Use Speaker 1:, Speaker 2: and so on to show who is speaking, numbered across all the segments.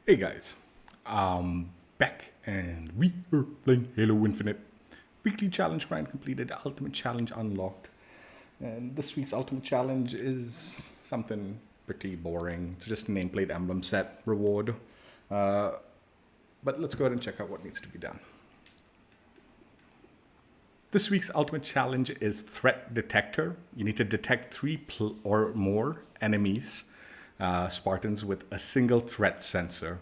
Speaker 1: Hey guys, back and we are playing Halo Infinite. Weekly challenge grind completed, ultimate challenge unlocked. And this week's ultimate challenge is something pretty boring. It's just a nameplate emblem set reward. Uh, but let's go ahead and check out what needs to be done. This week's ultimate challenge is Threat Detector. You need to detect or more enemies, Spartans, with a single threat sensor.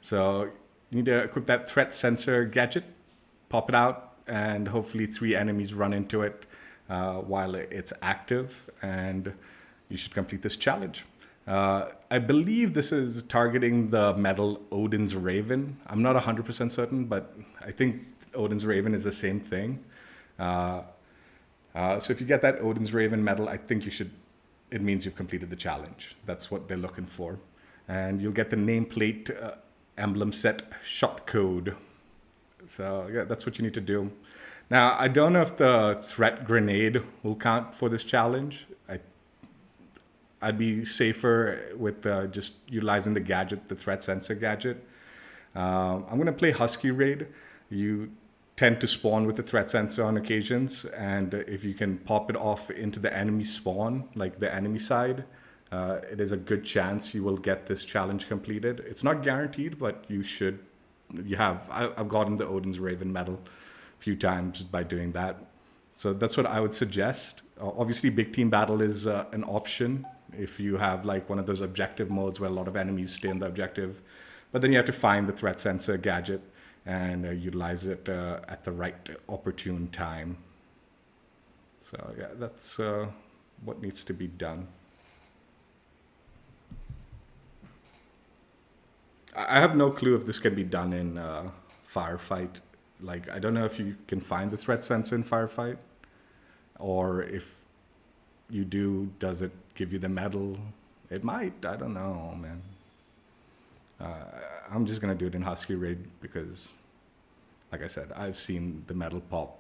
Speaker 1: So you need to equip that threat sensor gadget, pop it out, and hopefully 3 enemies run into it while it's active, and you should complete this challenge. I believe this is targeting the medal Odin's Raven. I'm not 100% certain, but I think Odin's Raven is the same thing. So if you get that Odin's Raven medal, I think it means you've completed the challenge. That's what they're looking for. And you'll get the nameplate emblem set Shotcode. So yeah, that's what you need to do. Now, I don't know if the threat grenade will count for this challenge. I'd be safer with just utilizing the gadget, the threat sensor gadget. I'm going to play Husky Raid. You tend to spawn with the threat sensor on occasions, and if you can pop it off into the enemy spawn, like the enemy side, it is a good chance you will get this challenge completed. It's not guaranteed, but you should. I've gotten the Odin's Raven medal a few times by doing that. So that's what I would suggest. Obviously, big team battle is an option if you have like one of those objective modes where a lot of enemies stay in the objective. But then you have to find the threat sensor gadget and utilize it at the right opportune time. So yeah, that's what needs to be done. I have no clue if this can be done in firefight. Like, I don't know if you can find the threat sensor in firefight, or if you do, does it give you the medal? It might. I don't know, man. I'm just gonna do it in Husky Raid because, like I said, I've seen the medal pop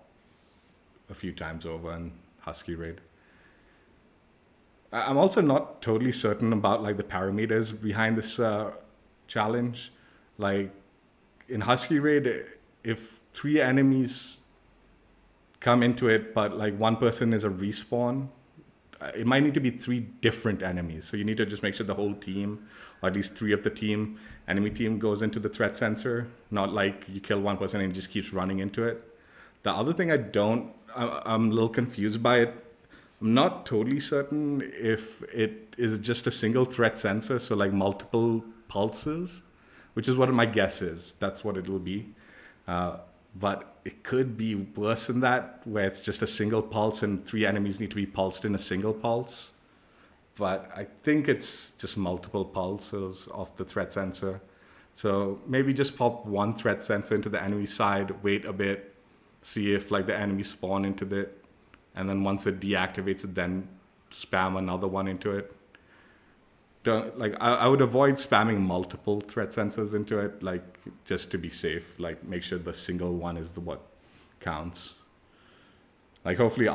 Speaker 1: a few times over in Husky Raid. I'm also not totally certain about like the parameters behind this challenge. Like in Husky Raid, if 3 enemies come into it, but like one person is a respawn, it might need to be 3 different enemies. So you need to just make sure the whole team, or at least 3 of the enemy team goes into the threat sensor. Not like you kill one person and it just keeps running into it. The other thing I'm a little confused by it. I'm not totally certain if it is just a single threat sensor, so like multiple pulses, which is what my guess is. That's what it will be. But it could be worse than that, where it's just a single pulse and 3 enemies need to be pulsed in a single pulse. But I think it's just multiple pulses of the threat sensor. So maybe just pop one threat sensor into the enemy side, wait a bit, see if like the enemies spawn into it, and then once it deactivates it, then spam another one into it. I would avoid spamming multiple threat sensors into it, like just to be safe. Like make sure the single one is the what counts. Like hopefully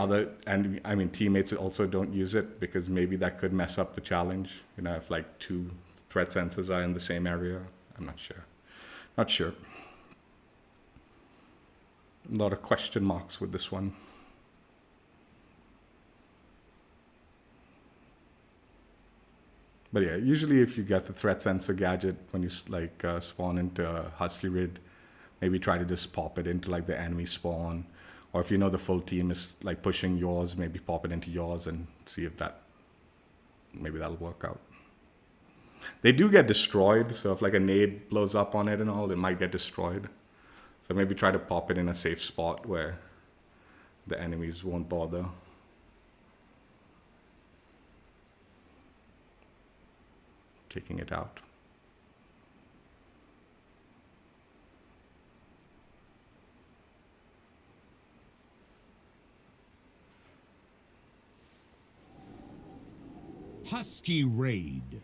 Speaker 1: teammates also don't use it, because maybe that could mess up the challenge. You know, if like 2 threat sensors are in the same area. I'm not sure. Not sure. A lot of question marks with this one. But yeah, usually if you get the threat sensor gadget when you spawn into Husky Raid, maybe try to just pop it into like the enemy spawn, or if you know the full team is like pushing yours, maybe pop it into yours and see if maybe that'll work out. They do get destroyed, so if like a nade blows up on it and all, it might get destroyed. So maybe try to pop it in a safe spot where the enemies won't bother. Taking it out.
Speaker 2: Husky Raid.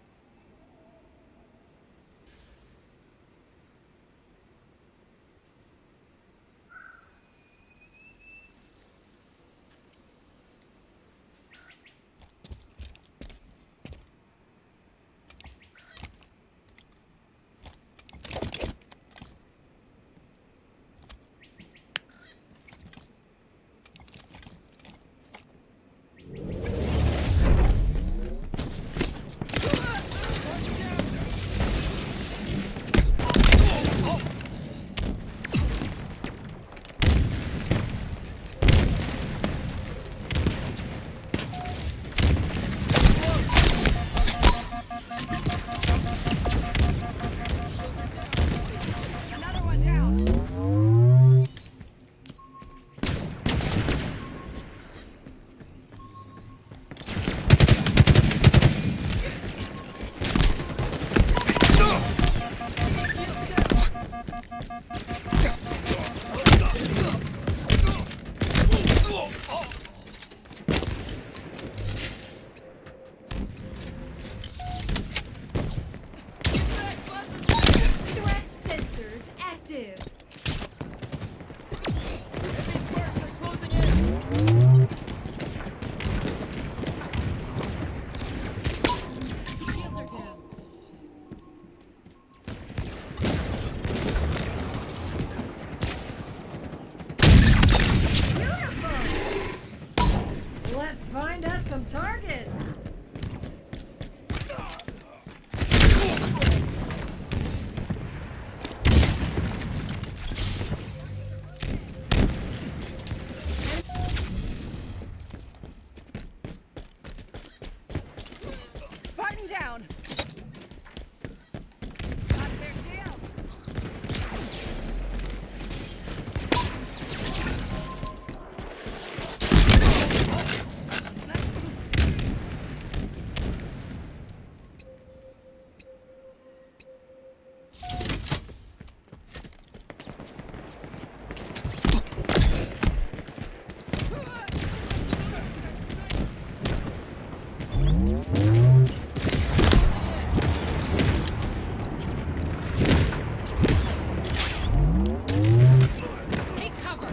Speaker 3: Spartan down. Got their shield. Take cover.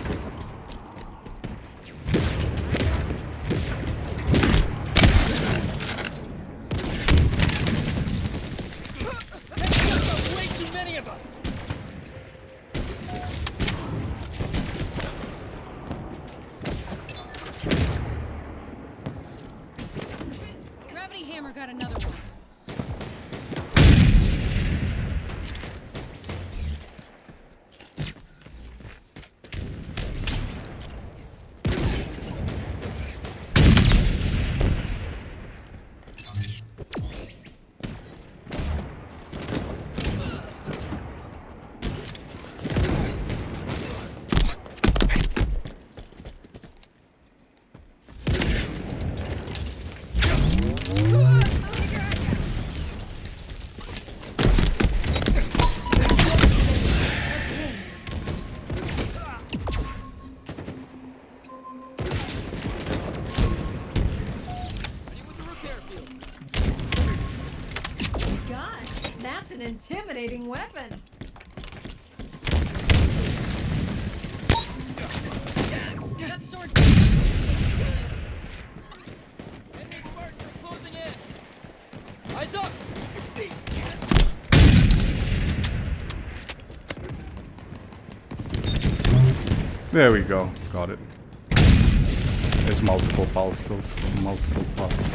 Speaker 4: That's just way too many of us!
Speaker 3: Gravity hammer got another one. Gosh, that's an intimidating weapon. That sword.
Speaker 4: Enemy Spartans are closing in! Eyes up!
Speaker 1: There we go. Got it. There's multiple pulses, multiple pots.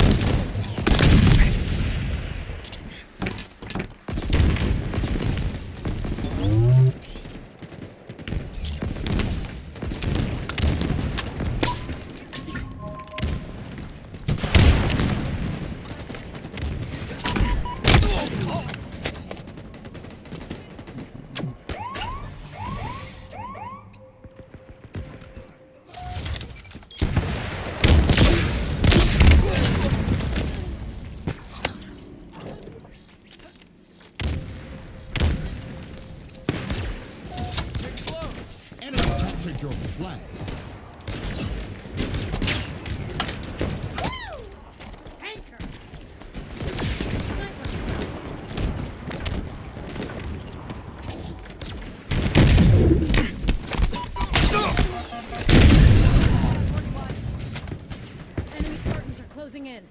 Speaker 4: They're close!
Speaker 2: Enemy captured your flag.
Speaker 3: Anchor. Enemy Spartans are closing in.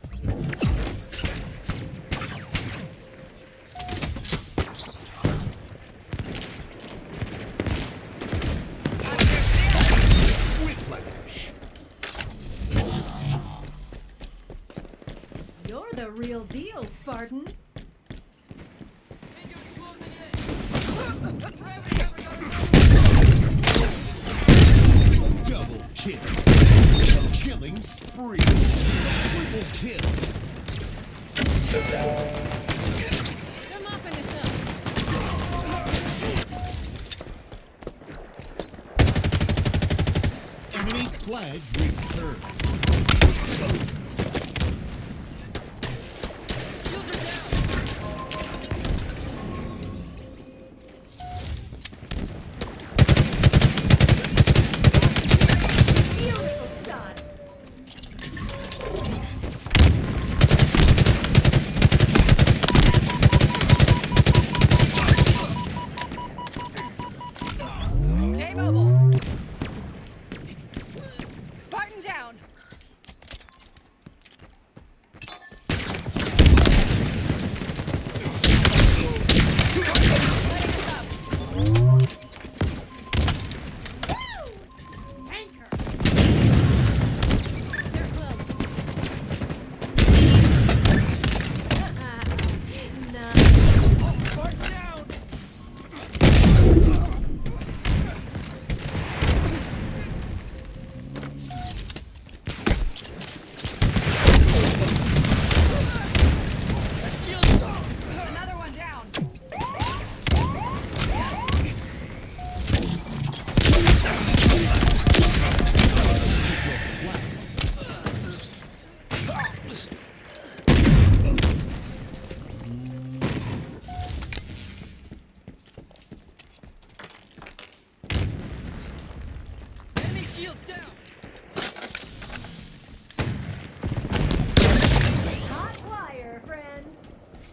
Speaker 2: Whiplash.
Speaker 3: You're the real deal, Spartan.
Speaker 4: Tango's closing in! Gravity hammer got
Speaker 2: Double kill. Killing spree. Triple kill.
Speaker 3: They're mopping us up.
Speaker 2: Enemy flag returned.
Speaker 4: Shields are down!
Speaker 3: Beautiful shot. Stay mobile. Spartan down.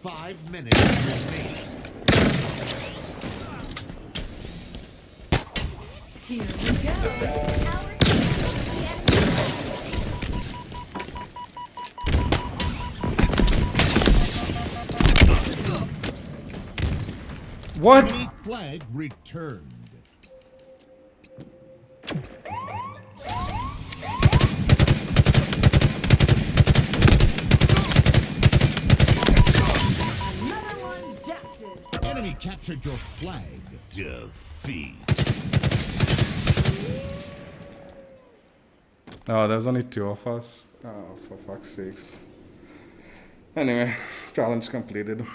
Speaker 2: 5 minutes remaining.
Speaker 3: Here we go.
Speaker 1: What?
Speaker 2: Enemy flag returned.
Speaker 3: Another one dusted.
Speaker 2: Enemy captured your flag. Defeat.
Speaker 1: Oh, there's only 2 of us. Oh, for fuck's sakes. Anyway, challenge completed.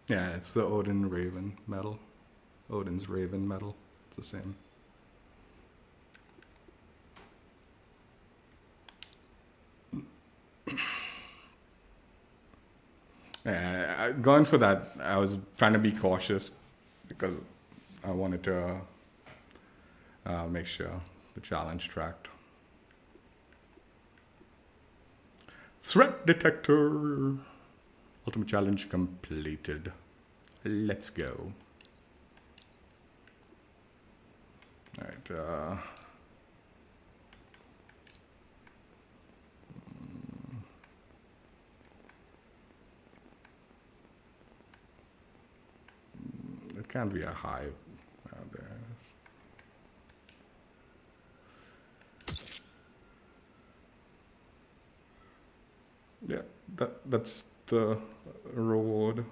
Speaker 1: Yeah, it's the Odin Raven medal. Odin's Raven medal. It's the same. Yeah, going for that, I was trying to be cautious because I wanted to make sure the challenge tracked. Threat detector. Ultimate challenge completed. Let's go. Alright, it can't be a hive out there. Yeah, that's the reward.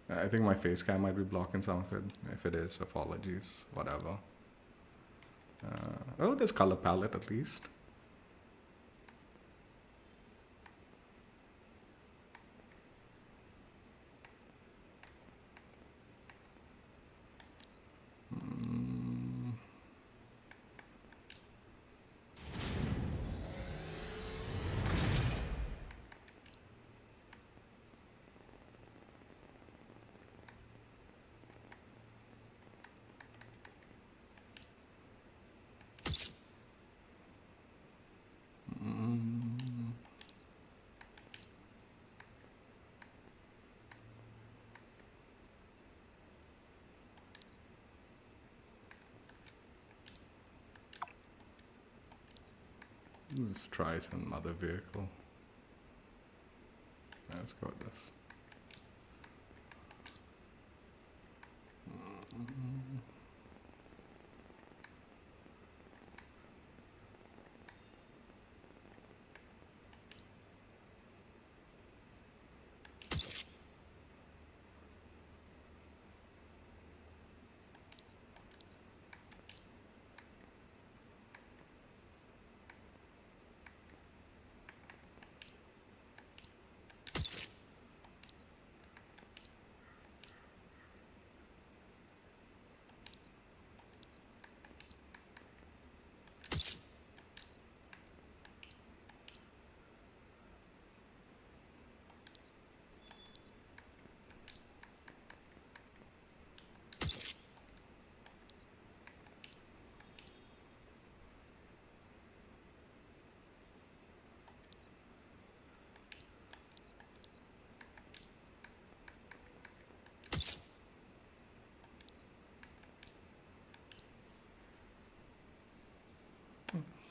Speaker 1: I think my face cam might be blocking some of it. If it is, apologies. Whatever. Oh, there's color palette at least. Let's try some other vehicle. Let's go with this.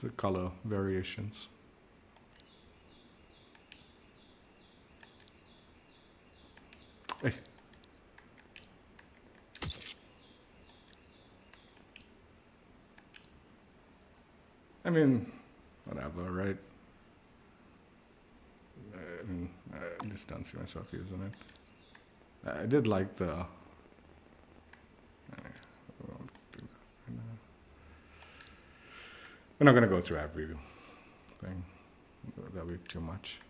Speaker 1: The color variations. Hey. I mean, whatever, right? I just don't see myself using it. I did like the... we won't do that right now. We're not going to go through every thing. That'll be too much.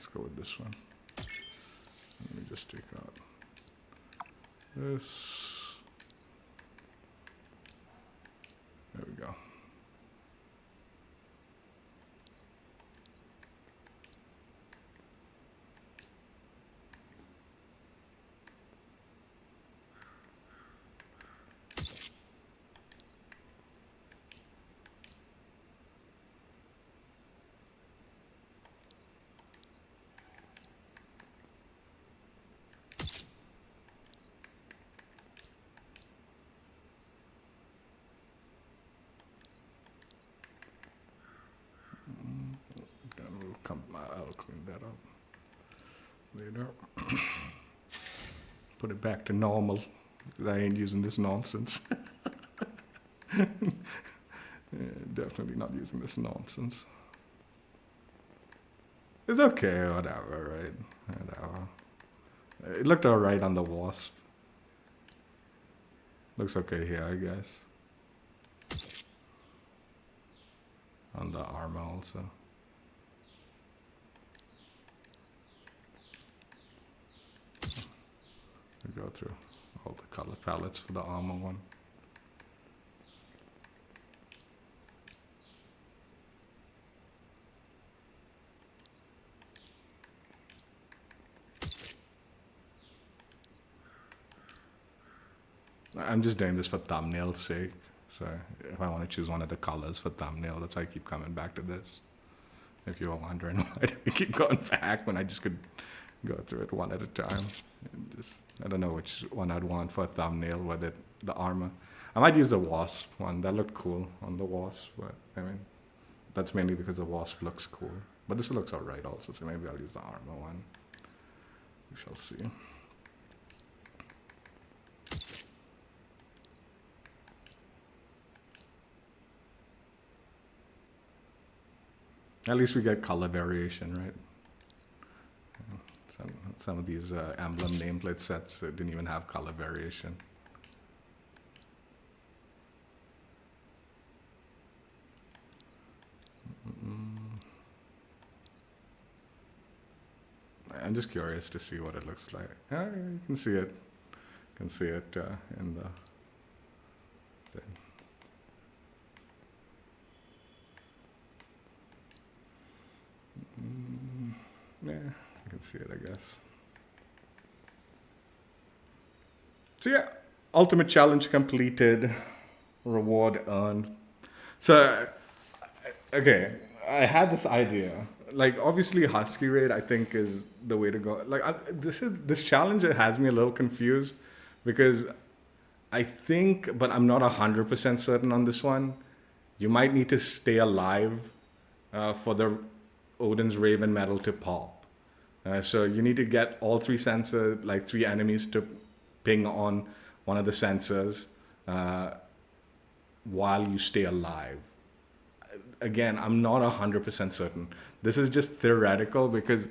Speaker 1: let's go with this one. Let me just take out this. There we go. I'll clean that up later. Put it back to normal because I ain't using this nonsense. Definitely not using this nonsense. It's okay, whatever, right? Whatever. It looked alright on the wasp. Looks okay here, I guess. On the armor also. We go through all the color palettes for the armor one. I'm just doing this for thumbnail's sake. So if I want to choose one of the colors for thumbnail, that's why I keep coming back to this. If you were wondering why do I keep going back when I just could go through it one at a time. And just, I don't know which one I'd want for a thumbnail, whether the armor. I might use the wasp one. That looked cool on the wasp, but I mean, that's mainly because the wasp looks cool. But this looks alright also, so maybe I'll use the armor one. We shall see. At least we get color variation, right? Some of these emblem nameplate sets didn't even have color variation. I'm just curious to see what it looks like. You can see it. You can see it in the thing. Yeah, you can see it, I guess. So yeah, ultimate challenge completed, reward earned. So, okay, I had this idea. Like, obviously, Husky Raid, I think, is the way to go. Like, this challenge has me a little confused because I think, but I'm not 100% certain on this one. You might need to stay alive for the Odin's Raven medal to pop. So you need to get all three sensors, like 3 enemies to ping on one of the sensors while you stay alive. Again, I'm not 100% certain. This is just theoretical because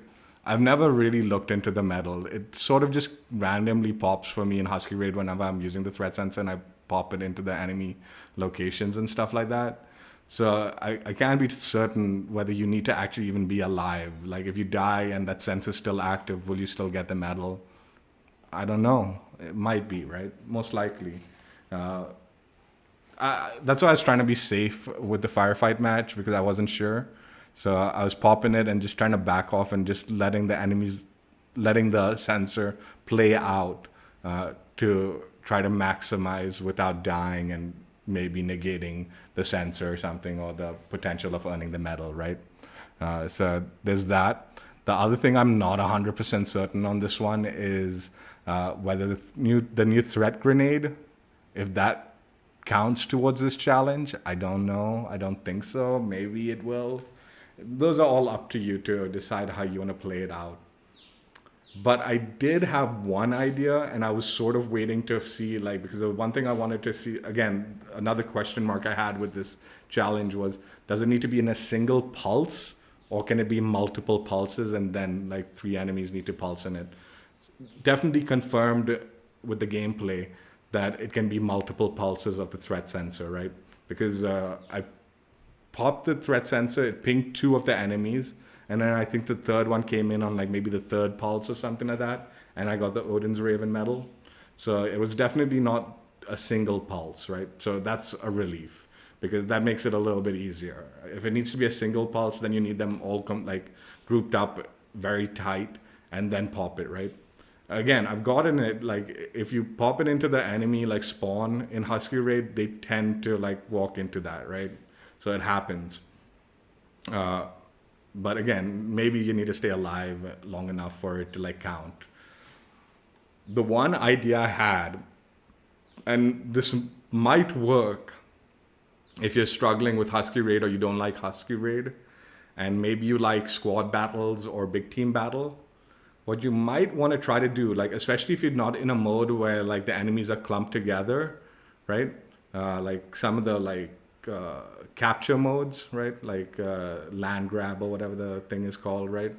Speaker 1: I've never really looked into the medal. It sort of just randomly pops for me in Husky Raid whenever I'm using the threat sensor and I pop it into the enemy locations and stuff like that. So I can't be certain whether you need to actually even be alive. Like if you die and that sensor's still active, will you still get the medal? I don't know. It might be, right? Most likely. That's why I was trying to be safe with the firefight match because I wasn't sure. So I was popping it and just trying to back off and just letting the sensor play out to try to maximize without dying and maybe negating the sensor or something or the potential of earning the medal, right? So there's that. The other thing I'm not 100% certain on this one is whether the new threat grenade, if that counts towards this challenge. I don't know. I don't think so. Maybe it will. Those are all up to you to decide how you want to play it out. But I did have one idea, and I was sort of waiting to see, like, because the one thing I wanted to see, again, another question mark I had with this challenge was, does it need to be in a single pulse, or can it be multiple pulses, and then, like, 3 enemies need to pulse in it? Definitely confirmed with the gameplay that it can be multiple pulses of the threat sensor, right? Because I popped the threat sensor, it pinged 2 of the enemies, And then I think the third one came in on like maybe the third pulse or something like that. And I got the Odin's Raven medal. So it was definitely not a single pulse, right? So that's a relief because that makes it a little bit easier. If it needs to be a single pulse, then you need them all grouped up very tight and then pop it, right? Again, I've gotten it, like, if you pop it into the enemy, like, spawn in Husky Raid, they tend to, like, walk into that, right? So it happens. But again, maybe you need to stay alive long enough for it to, like, count. The one idea I had, and this might work if you're struggling with Husky Raid or you don't like Husky Raid, and maybe you like squad battles or big team battle, what you might want to try to do, like, especially if you're not in a mode where like the enemies are clumped together, right? Like some of the like capture modes, right? Like land grab or whatever the thing is called, right?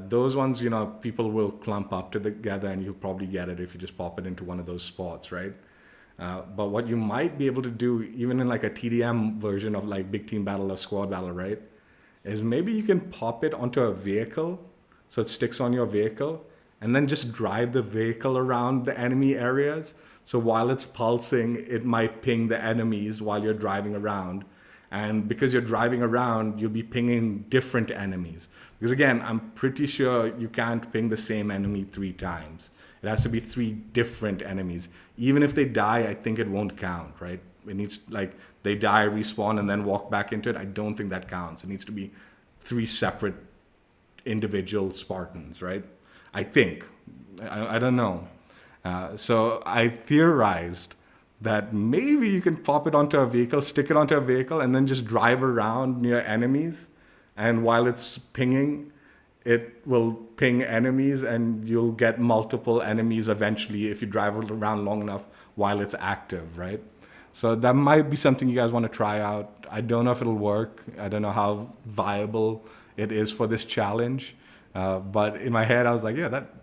Speaker 1: Those ones, you know, people will clump up together and you'll probably get it if you just pop it into one of those spots, right? But what you might be able to do, even in like a TDM version of like big team battle or squad battle, right? Is maybe you can pop it onto a vehicle so it sticks on your vehicle and then just drive the vehicle around the enemy areas. So while it's pulsing, it might ping the enemies while you're driving around. And because you're driving around, you'll be pinging different enemies. Because again, I'm pretty sure you can't ping the same enemy 3 times. It has to be 3 different enemies. Even if they die, I think it won't count, right? It needs, like, they die, respawn, and then walk back into it. I don't think that counts. It needs to be 3 separate individual Spartans, right? I think. I don't know. So I theorized that maybe you can pop it onto a vehicle, stick it onto a vehicle, and then just drive around near enemies. And while it's pinging, it will ping enemies, and you'll get multiple enemies eventually if you drive around long enough while it's active, right? So that might be something you guys want to try out. I don't know if it'll work. I don't know how viable it is for this challenge. But in my head, I was like, yeah, that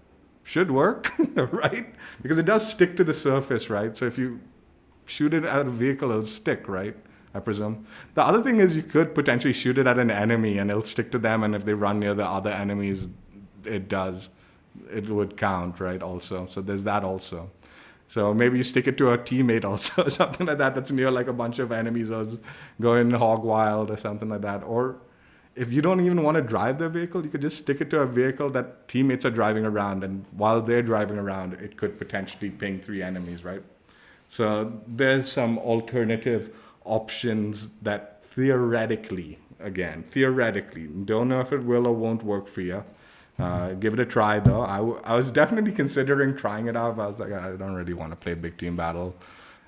Speaker 1: should work, right? Because it does stick to the surface, right? So if you shoot it at a vehicle, it'll stick, right? I presume. The other thing is you could potentially shoot it at an enemy and it'll stick to them. And if they run near the other enemies, it would count, right? Also. So there's that also. So maybe you stick it to a teammate also, or something like that, that's near like a bunch of enemies or going hog wild or something like that. Or if you don't even want to drive the vehicle, you could just stick it to a vehicle that teammates are driving around. And while they're driving around, it could potentially ping 3 enemies, right? So there's some alternative options that theoretically, don't know if it will or won't work for you. Give it a try though. I was definitely considering trying it out, but I was like, I don't really want to play big team battle.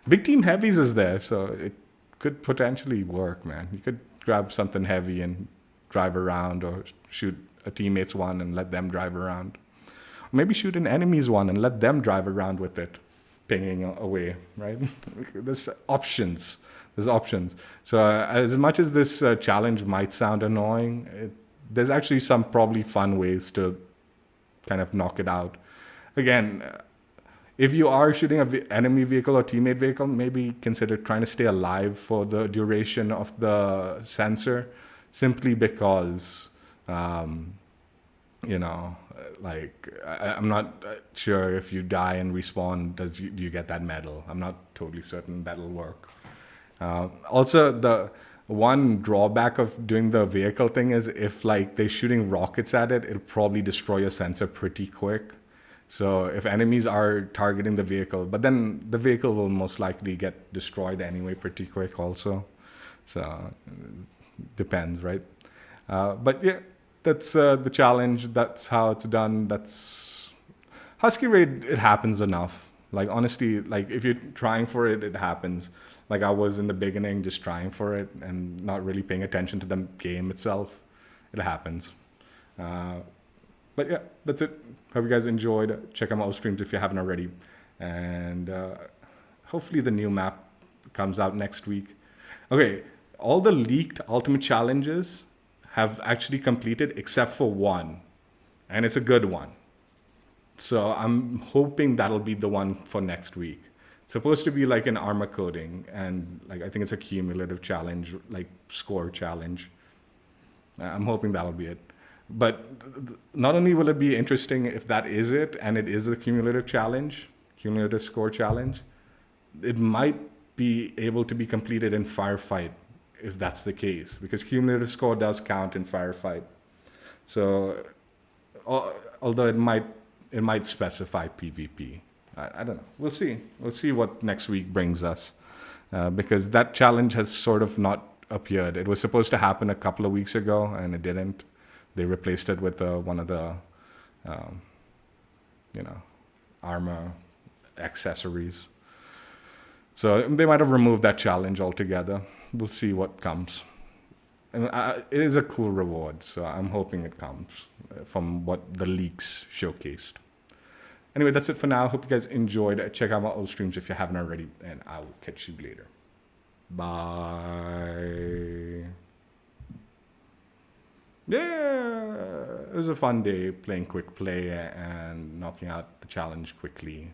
Speaker 1: Big team heavies is there, so it could potentially work, man. You could grab something heavy and drive around, or shoot a teammate's one and let them drive around. Or maybe shoot an enemy's one and let them drive around with it, pinging away, right? There's options. So as much as this challenge might sound annoying, there's actually some probably fun ways to kind of knock it out. Again, if you are shooting an enemy vehicle or teammate vehicle, maybe consider trying to stay alive for the duration of the sensor, simply because, you know, like, I'm not sure if you die and respawn, do you get that medal? I'm not totally certain that'll work. Also, the one drawback of doing the vehicle thing is if like they're shooting rockets at it, it'll probably destroy your sensor pretty quick. So if enemies are targeting the vehicle, but then the vehicle will most likely get destroyed anyway pretty quick also. So depends, right? But yeah, that's the challenge. That's how it's done. That's Husky Raid. It happens enough. Like honestly, like if you're trying for it, it happens. Like I was in the beginning just trying for it and not really paying attention to the game itself. It happens. But yeah, that's it. Hope you guys enjoyed. Check out my streams if you haven't already. And hopefully the new map comes out next week. Okay, all the leaked Ultimate Challenges have actually completed except for one. And it's a good one. So I'm hoping that'll be the one for next week. It's supposed to be like an armor coding, and like I think it's a cumulative challenge, like score challenge. I'm hoping that'll be it. But not only will it be interesting if that is it, and it is a cumulative challenge, cumulative score challenge, it might be able to be completed in firefight if that's the case, because cumulative score does count in firefight. So, although it might specify PvP, I don't know. We'll see. We'll see what next week brings us, because that challenge has sort of not appeared. It was supposed to happen a couple of weeks ago, and it didn't. They replaced it with one of the, armor accessories. So they might have removed that challenge altogether. We'll see what comes. And it is a cool reward, so I'm hoping it comes from what the leaks showcased. Anyway, that's it for now. Hope you guys enjoyed. Check out my old streams if you haven't already, and I will catch you later. Bye. Yeah, it was a fun day playing quick play and knocking out the challenge quickly.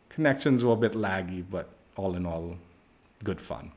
Speaker 1: Connections were a bit laggy, but all in all, good fun.